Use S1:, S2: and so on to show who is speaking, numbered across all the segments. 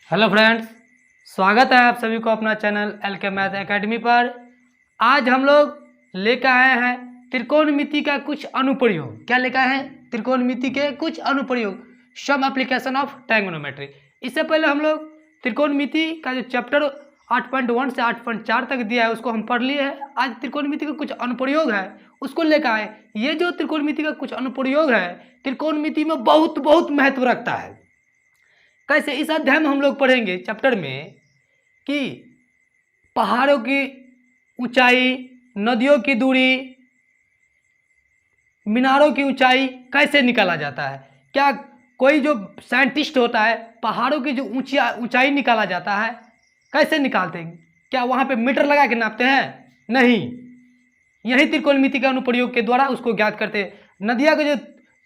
S1: Hello friends, स्वागत है आप सभी को अपना चैनल एलके मैथ एकेडमी पर। आज हम लोग लेकर आए हैं त्रिकोणमिति का कुछ अनुप्रयोग। क्या लेकर आए हैं? त्रिकोणमिति के कुछ अनुप्रयोग, सम एप्लीकेशन ऑफ ट्रायगोनोमेट्री। इससे पहले हम लोग त्रिकोणमिति का जो चैप्टर 8.1 से 8.4 तक दिया है उसको हम पढ़ लिए हैं। आज त्रिकोणमिति का कुछ अनुप्रयोग है उसको लेकर आए। ये जो त्रिकोणमिति का कुछ अनुप्रयोग है त्रिकोणमिति में बहुत बहुत महत्व रखता है। कैसे? इस अध्याय में हम लोग पढ़ेंगे चैप्टर में कि पहाड़ों की ऊंचाई, नदियों की दूरी, मीनारों की ऊंचाई कैसे निकाला जाता है। क्या कोई जो साइंटिस्ट होता है पहाड़ों की जो ऊंचाई निकाला जाता है कैसे निकालते हैं? क्या वहाँ पे मीटर लगा के नापते हैं? नहीं, यही त्रिकोणमिति के अनुप्रयोग के द्वारा उसको ज्ञात करते हैं। नदिया का जो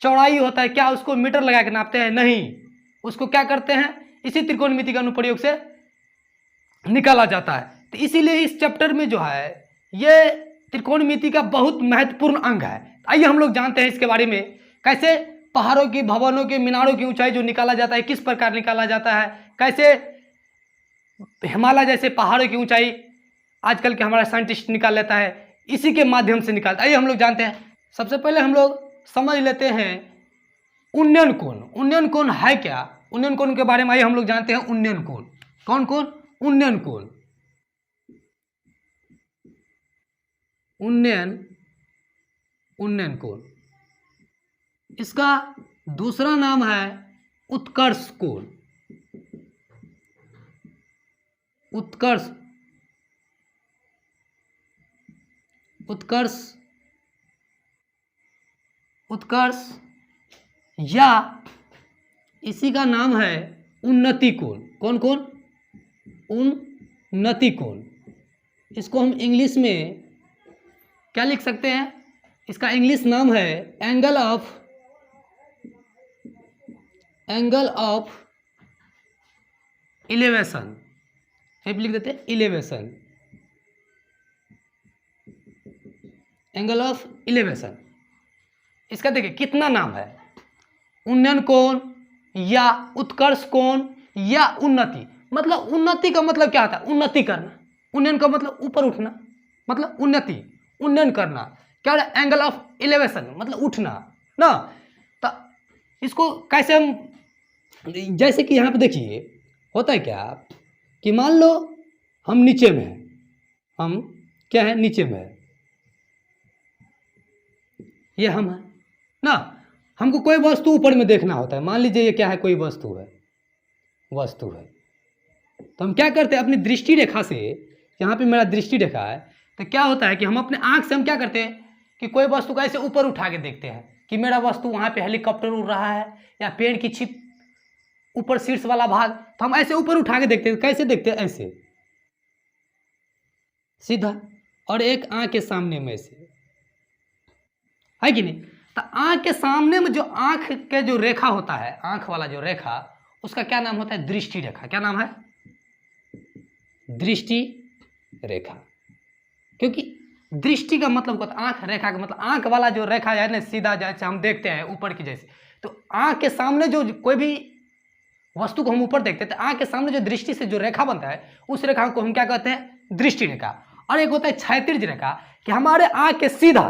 S1: चौड़ाई होता है क्या उसको मीटर लगा के नापते हैं? नहीं, उसको क्या करते हैं? इसी त्रिकोणमिति के अनुप्रयोग से निकाला जाता है। तो इसीलिए इस चैप्टर में जो है ये त्रिकोणमिति का बहुत महत्वपूर्ण अंग है। आइए हम लोग जानते हैं इसके बारे में, कैसे पहाड़ों की, भवनों की, मीनारों की ऊंचाई जो निकाला जाता है किस प्रकार निकाला जाता है, कैसे हिमालय जैसे पहाड़ों की ऊंचाई आजकल के हमारा साइंटिस्ट निकाल लेता है, इसी के माध्यम से निकालता है। आइए हम लोग जानते हैं। सबसे पहले हम लोग समझ लेते हैं उन्नयन कोण। उन्नयन कोण है क्या? उन्नयन कोण के बारे में आइए हम लोग जानते हैं। उन्नयन कोण कौन कौन? उन्नयन कोण, उन्नयन कोण, इसका दूसरा नाम है उत्कर्ष कोण। उत्कर्ष उत्कर्ष उत्कर्ष या इसी का नाम है उन्नति कोण। कौन कौन? उन्नति कोण। इसको हम इंग्लिश में क्या लिख सकते हैं? इसका इंग्लिश नाम है एंगल ऑफ इलेवेशन। लिख देते हैं इलेवेशन, एंगल ऑफ इलेवेशन। इसका देखिए कितना नाम है, उन्नयन कोण या उत्कर्ष कोण या उन्नति। मतलब उन्नति का मतलब क्या होता है? उन्नति करना। उन्नयन का मतलब ऊपर उठना, मतलब उन्नति, उन्नयन करना। क्या होता है? एंगल ऑफ इलेवेशन मतलब उठना ना। तो इसको कैसे हम, जैसे कि यहाँ पे देखिए होता है क्या कि मान लो हम नीचे में हैं, हम क्या है? नीचे में है, ये हम है ना। हमको कोई वस्तु ऊपर में देखना होता है। मान लीजिए ये क्या है? कोई वस्तु है, वस्तु है। तो हम क्या करते हैं? अपनी दृष्टि रेखा से, यहाँ पे मेरा दृष्टि रेखा है, तो क्या होता है कि हम अपने आंख से हम क्या करते हैं कि कोई वस्तु को ऐसे ऊपर उठा के देखते हैं कि मेरा वस्तु वहाँ पे हेलीकॉप्टर उड़ रहा है या पेड़ की छिप ऊपर शीर्ष वाला भाग, तो हम ऐसे ऊपर उठा के देखते हैं। कैसे देखते हैं? ऐसे सीधा, और एक आंख के सामने में ऐसे, है कि नहीं? तो आंख के सामने में जो आंख के जो रेखा होता है, आंख वाला जो रेखा, उसका क्या नाम होता है? दृष्टि रेखा। क्या नाम है? दृष्टि रेखा। क्योंकि दृष्टि का मतलब होता है आंख, रेखा का मतलब आंख वाला जो रेखा है ना, सीधा जैसे हम देखते हैं ऊपर की जैसे, तो आंख के सामने जो कोई भी वस्तु को हम ऊपर देखते हैं तो आंख के सामने जो दृष्टि से जो रेखा बनता है उस रेखा को हम क्या कहते हैं? दृष्टि रेखा। और एक होता है क्षैतिज रेखा, कि हमारे आंख के सीधा,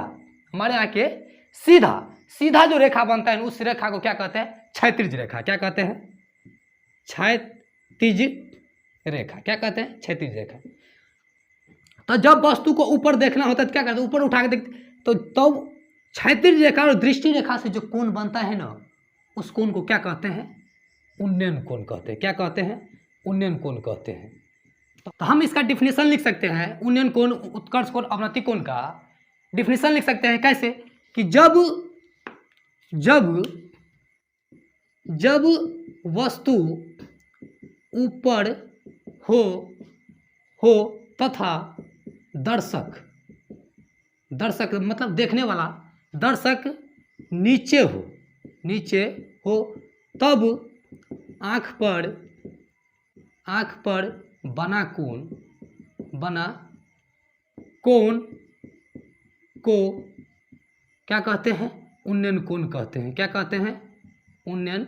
S1: हमारे आंख के सीधा सीधा जो रेखा बनता है उस रेखा को क्या कहते हैं? क्षैतिज रेखा। क्या कहते हैं? क्षैतिज रेखा। क्या कहते हैं? क्षैतिज रेखा। तो जब वस्तु को ऊपर देखना होता है तो क्या करते हैं? ऊपर उठा के देखते। तो क्षैतिज रेखा और दृष्टि रेखा से जो कोण बनता है ना, उस कोण को क्या कहते हैं? उन्नयन कोण कहते हैं। क्या कहते हैं? उन्नयन कोण कहते हैं। तो हम इसका डिफिनेशन लिख सकते हैं, उन्नयन कोण, उत्कर्ष कोण, अवनति कोण का डिफिनेशन लिख सकते हैं। कैसे? कि जब वस्तु ऊपर हो तथा दर्शक मतलब देखने वाला दर्शक नीचे हो तब आँख पर बना कोण को क्या कहते हैं? उन्नयन कोण कहते हैं। क्या कहते हैं? उन्नयन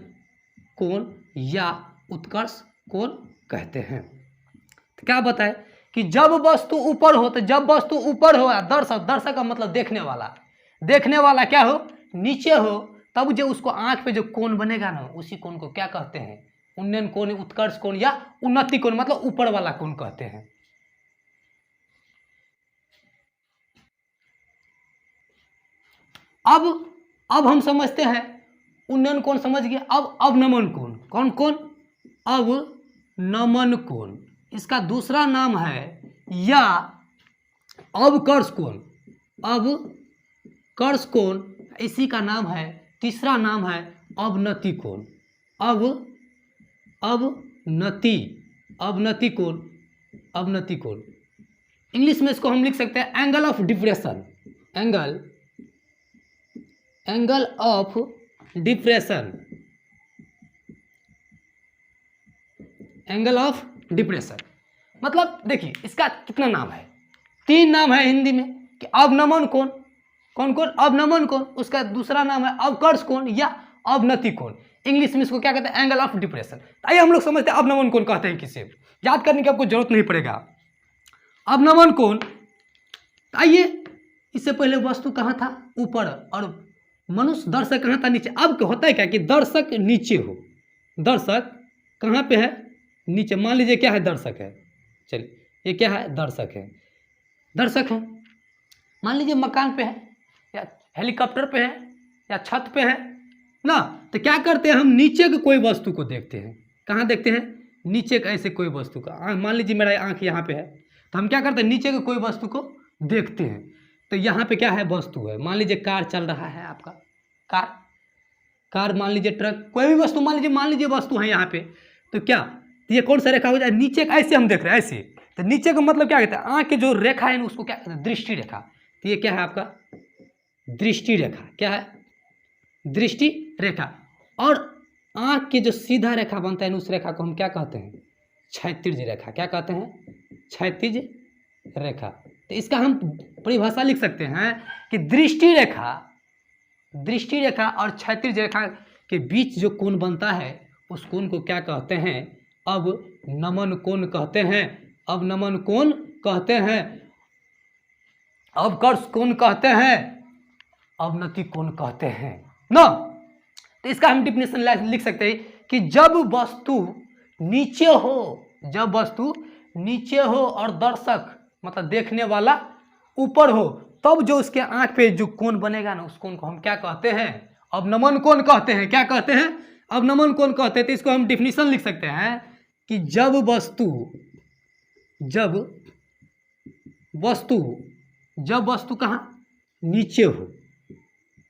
S1: कोण या उत्कर्ष कोण कहते हैं। तो क्या बताए कि जब वस्तु ऊपर हो, तो जब वस्तु ऊपर हो, दर्शक, दर्शक का मतलब देखने वाला, देखने वाला क्या हो, नीचे हो, तब जो उसको आंख पे जो कोण बनेगा ना, उसी कोण को क्या कहते हैं, उन्नयन कोण, उत्कर्ष कोण या उन्नति कोण, मतलब ऊपर वाला कोण कहते हैं। अब हम समझते हैं उन्नयन कोण समझ गए। अब अवनमन कोण, कौन कोण, अवनमन कोण, इसका दूसरा नाम है या अवकर्ष कोण, अवकर्ष कोण, इसी का नाम है, तीसरा नाम है अवनति कोण, अवनति, अवनति कोण, अवनति कोण। इंग्लिश में इसको हम लिख सकते हैं angle of depression, angle of depression, angle of depression. मतलब देखिए इसका कितना नाम है, 3 नाम है हिंदी में कि अवनमन कोण, कौन कौन, अवनमन कोण, उसका दूसरा नाम है अवकर्ष कोण या अवनति कोण। इंग्लिश में इसको क्या कहते हैं, एंगल ऑफ डिप्रेशन। आइए हम लोग समझते हैं अवनमन कोण कहते हैं किसे, याद करने की आपको जरूरत नहीं पड़ेगा। अवनमन कोण, आइए इससे पहले वस्तु कहाँ था, ऊपर, और मनुष्य, दर्शक कहाँ था, नीचे। अब होता है क्या कि दर्शक नीचे हो, दर्शक कहाँ पे है, नीचे। मान लीजिए क्या है, दर्शक है, चलिए ये क्या है, दर्शक है, दर्शक है, मान लीजिए मकान पे है या हेलीकॉप्टर पे है या छत पे है ना, तो क्या करते हैं हम, नीचे के कोई वस्तु को देखते हैं। कहाँ देखते हैं, नीचे का, ऐसे कोई वस्तु का, मान लीजिए मेरा आँख यहाँ पे है, तो हम क्या करते हैं, नीचे के कोई वस्तु को देखते हैं। तो यहाँ पे क्या है, वस्तु है, मान लीजिए कार चल रहा है आपका, कार मान लीजिए, ट्रक, कोई भी वस्तु मान लीजिए वस्तु है यहाँ पे, तो क्या, तो ये कौन सा रेखा हो जाए, नीचे का, ऐसे हम देख रहे हैं ऐसे, तो नीचे का मतलब क्या कहते हैं, आँख की जो रेखा है उसको क्या कहते हैं, दृष्टि रेखा। तो ये क्या है आपका, दृष्टि रेखा, क्या है, दृष्टि रेखा। और आँख की जो सीधा रेखा बनता है उस रेखा को हम क्या कहते हैं, क्षैतिज रेखा। क्या कहते हैं, क्षैतिज रेखा। तो इसका हम परिभाषा लिख सकते हैं कि दृष्टि रेखा और क्षैतिज रेखा के बीच जो कोण बनता है उस कोण को क्या कहते हैं, अवनमन कोण कहते हैं, अवनमन कोण कहते हैं, अवकर्ष कोण कहते हैं, अवनति कोण कहते हैं ना। तो इसका हम डिफिनेशन लिख सकते हैं कि जब वस्तु नीचे हो, जब वस्तु नीचे हो और दर्शक मतलब देखने वाला ऊपर हो, तब जो उसके आंख पे जो कोण बनेगा ना, उस कोण को हम क्या कहते हैं, अवनमन कोण कहते हैं। क्या कहते हैं, अवनमन कोण कहते हैं। तो इसको हम डिफिनेशन लिख सकते हैं कि जब वस्तु कहाँ, नीचे हो,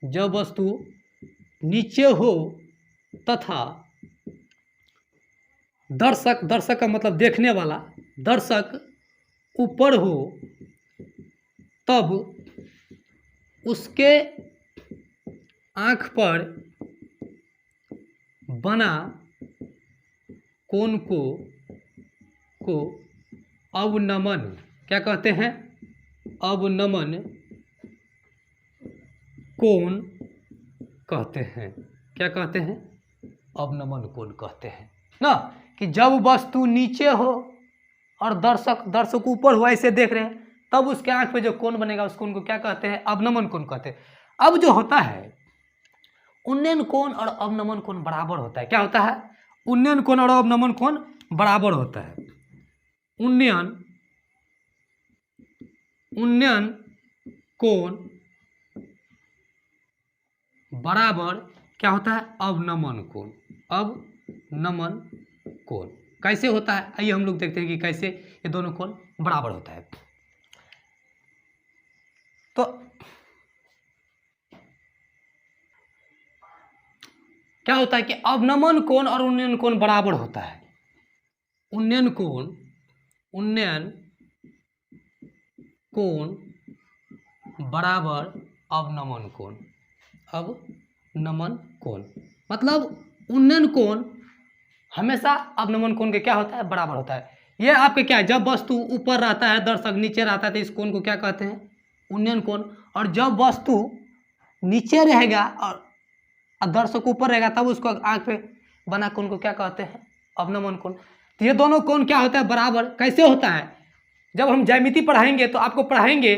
S1: जब वस्तु नीचे हो तथा दर्शक का मतलब देखने वाला, दर्शक ऊपर हो, तब उसके आँख पर बना कोण को अवनमन क्या कहते हैं, अवनमन कोण कहते हैं। क्या कहते हैं, अवनमन कोण कहते हैं ना। कि जब वस्तु नीचे हो और दर्शक ऊपर हो, ऐसे देख रहे हैं, तब उसके आंख पे जो कोण बनेगा उस कोण को क्या कहते हैं, अवनमन कोण कहते हैं। अब जो होता है उन्नयन कोण और अवनमन कोण बराबर होता है। क्या होता है, उन्नयन कोण और अवनमन कोण बराबर होता है। उन्नयन कोण बराबर क्या होता है, अवनमन कोण, अवनमन कोण। कैसे होता है, आइए हम लोग देखते हैं कि कैसे ये दोनों कोण बराबर होता है। तो क्या होता है कि अवनमन कोण और उन्नयन कोण बराबर होता है। उन्नयन कोण बराबर अवनमन कोण, मतलब उन्नयन कोण हमेशा अवनमन कोण के क्या होता है, बराबर होता है। ये आपके क्या है, जब वस्तु ऊपर रहता है, दर्शक नीचे रहता है, तो इस कोण को क्या कहते हैं, उन्नयन कोण। और जब वस्तु नीचे रहेगा और दर्शक ऊपर रहेगा, तब उसको आंख पे बना कोण को क्या कहते हैं, अवनमन कोण। तो ये दोनों कोण क्या होता है, बराबर कैसे होता है। जब हम ज्यामिति पढ़ाएंगे तो आपको पढ़ाएंगे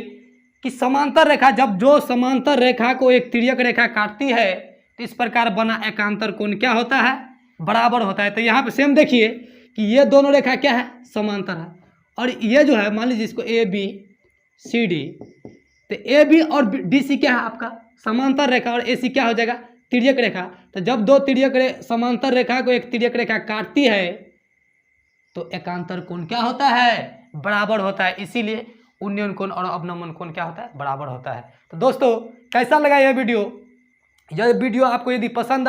S1: कि समांतर रेखा, जब जो समांतर रेखा को एक तिर्यक रेखा काटती है तो इस प्रकार बना एकांतर कोण क्या होता है, बराबर होता है। तो यहाँ पे सेम देखिए कि ये दोनों रेखा क्या है, समांतर है। और ये जो है मान लीजिए इसको ए बी सी डी, तो ए बी और डी सी क्या है आपका समांतर रेखा, और ए सी क्या हो जाएगा, तिर्यक रेखा। तो जब दो समांतर रेखा को एक तिर्यक रेखा काटती है तो एकांतर कोण क्या होता है, बराबर होता है। इसीलिए उन्नयन कोण और अवनमन कोण क्या होता है, बराबर होता है। तो दोस्तों कैसा लगा यह वीडियो? यह वीडियो आपको यदि पसंद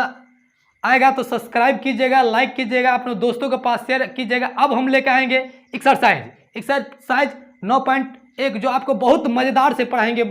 S1: आएगा तो सब्सक्राइब कीजिएगा, लाइक कीजिएगा, अपने दोस्तों के पास शेयर कीजिएगा। अब हम लेकर आएंगे एक्सरसाइज 9.1 जो आपको बहुत मज़ेदार से पढ़ाएंगे।